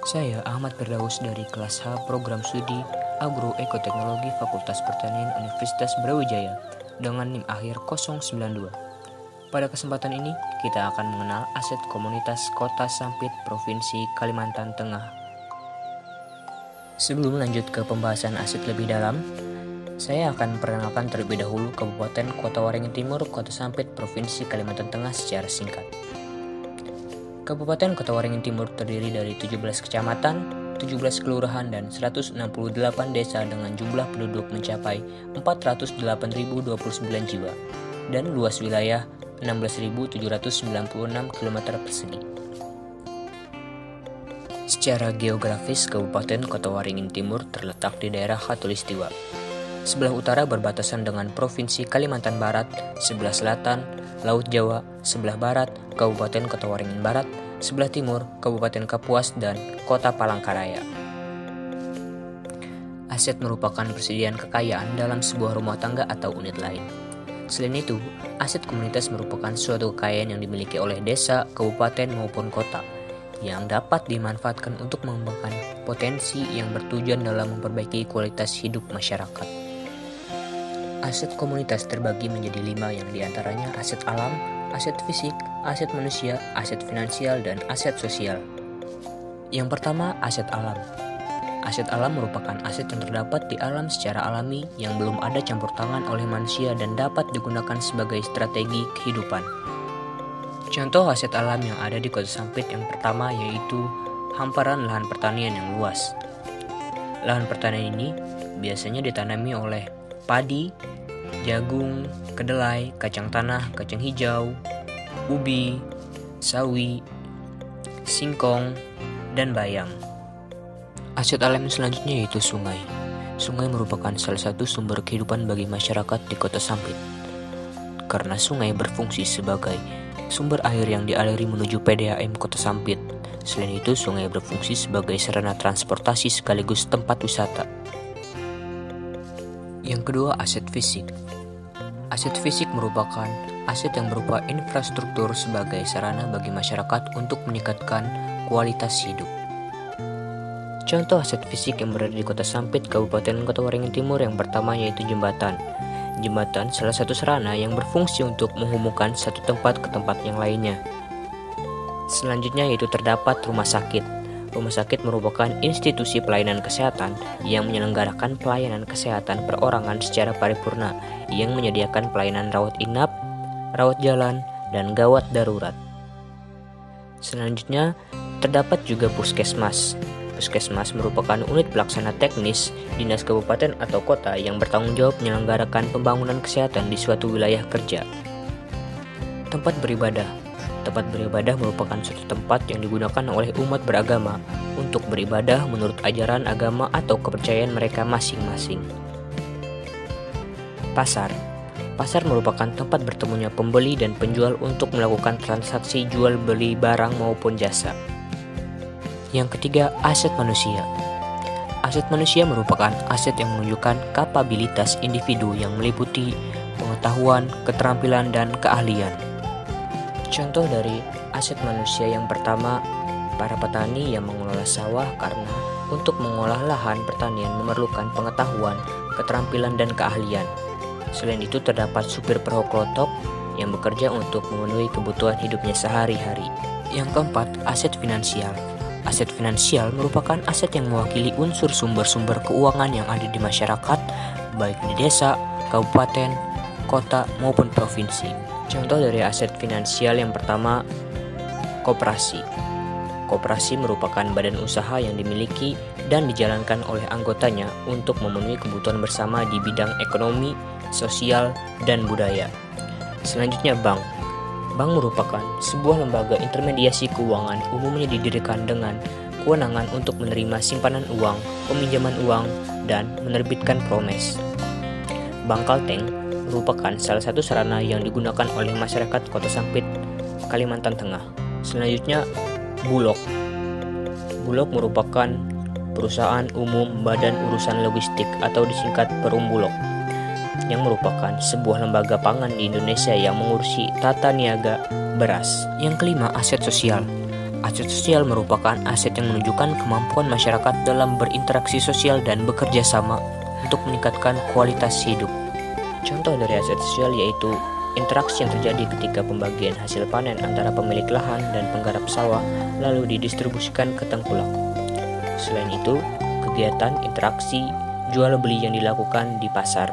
Saya Ahmad Firdaus dari kelas H Program Studi Agroekoteknologi Fakultas Pertanian Universitas Brawijaya dengan NIM akhir 092. Pada kesempatan ini, kita akan mengenal aset komunitas Kota Sampit Provinsi Kalimantan Tengah. Sebelum lanjut ke pembahasan aset lebih dalam, saya akan memperkenalkan terlebih dahulu Kabupaten Kota Waringin Timur, Kota Sampit Provinsi Kalimantan Tengah secara singkat. Kabupaten Kota Waringin Timur terdiri dari 17 kecamatan, 17 kelurahan, dan 168 desa dengan jumlah penduduk mencapai 408.029 jiwa dan luas wilayah 16.796 km persegi. Secara geografis, Kabupaten Kota Waringin Timur terletak di daerah Khatulistiwa. Sebelah utara berbatasan dengan Provinsi Kalimantan Barat, sebelah selatan Laut Jawa, sebelah barat Kabupaten Kota Waringin Barat, sebelah timur Kabupaten Kapuas, dan Kota Palangkaraya. Aset merupakan persediaan kekayaan dalam sebuah rumah tangga atau unit lain. Selain itu, aset komunitas merupakan suatu kekayaan yang dimiliki oleh desa, kabupaten, maupun kota yang dapat dimanfaatkan untuk mengembangkan potensi yang bertujuan dalam memperbaiki kualitas hidup masyarakat. Aset komunitas terbagi menjadi 5, yang diantaranya aset alam, aset fisik, aset manusia, aset finansial, dan aset sosial. Yang pertama, aset alam. Aset alam merupakan aset yang terdapat di alam secara alami yang belum ada campur tangan oleh manusia dan dapat digunakan sebagai strategi kehidupan. Contoh aset alam yang ada di Kota Sampit yang pertama yaitu hamparan lahan pertanian yang luas. Lahan pertanian ini biasanya ditanami oleh padi, jagung, kedelai, kacang tanah, kacang hijau, ubi, sawi, singkong, dan bayam. Aset alam selanjutnya yaitu sungai. Sungai merupakan salah satu sumber kehidupan bagi masyarakat di Kota Sampit. Karena sungai berfungsi sebagai sumber air yang dialiri menuju PDAM Kota Sampit. Selain itu, sungai berfungsi sebagai sarana transportasi sekaligus tempat wisata. Yang kedua, aset fisik. Aset fisik merupakan aset yang berupa infrastruktur sebagai sarana bagi masyarakat untuk meningkatkan kualitas hidup. Contoh aset fisik yang berada di Kota Sampit, Kabupaten Kota Waringin Timur yang pertama yaitu jembatan. Jembatan salah satu sarana yang berfungsi untuk menghubungkan satu tempat ke tempat yang lainnya. Selanjutnya yaitu terdapat rumah sakit. Rumah sakit merupakan institusi pelayanan kesehatan yang menyelenggarakan pelayanan kesehatan perorangan secara paripurna yang menyediakan pelayanan rawat inap, rawat jalan, dan gawat darurat. Selanjutnya, terdapat juga puskesmas. Puskesmas merupakan unit pelaksana teknis dinas kabupaten atau kota yang bertanggung jawab menyelenggarakan pembangunan kesehatan di suatu wilayah kerja. Tempat beribadah. Tempat beribadah merupakan suatu tempat yang digunakan oleh umat beragama untuk beribadah menurut ajaran agama atau kepercayaan mereka masing-masing. Pasar. Pasar merupakan tempat bertemunya pembeli dan penjual untuk melakukan transaksi jual beli barang maupun jasa. Yang ketiga, aset manusia. Aset manusia merupakan aset yang menunjukkan kapabilitas individu yang meliputi pengetahuan, keterampilan, dan keahlian. Contoh dari aset manusia yang pertama, para petani yang mengelola sawah karena untuk mengolah lahan pertanian memerlukan pengetahuan, keterampilan, dan keahlian. Selain itu terdapat supir perahu klotok yang bekerja untuk memenuhi kebutuhan hidupnya sehari-hari. Yang keempat, aset finansial. Aset finansial merupakan aset yang mewakili unsur sumber-sumber keuangan yang ada di masyarakat, baik di desa, kabupaten, kota, maupun provinsi. Contoh dari aset finansial yang pertama, koperasi. Koperasi merupakan badan usaha yang dimiliki dan dijalankan oleh anggotanya untuk memenuhi kebutuhan bersama di bidang ekonomi, sosial, dan budaya. Selanjutnya, bank. Bank merupakan sebuah lembaga intermediasi keuangan umumnya didirikan dengan kewenangan untuk menerima simpanan uang, peminjaman uang, dan menerbitkan promes. Bank Kalteng merupakan salah satu sarana yang digunakan oleh masyarakat Kota Sampit, Kalimantan Tengah. Selanjutnya, Bulog. Bulog merupakan perusahaan umum badan urusan logistik atau disingkat Perumbulog, yang merupakan sebuah lembaga pangan di Indonesia yang mengurusi tata niaga beras. Yang kelima, aset sosial. Aset sosial merupakan aset yang menunjukkan kemampuan masyarakat dalam berinteraksi sosial dan bekerja sama untuk meningkatkan kualitas hidup. Contoh dari aset sosial yaitu interaksi yang terjadi ketika pembagian hasil panen antara pemilik lahan dan penggarap sawah lalu didistribusikan ke tengkulak. Selain itu, kegiatan interaksi jual beli yang dilakukan di pasar.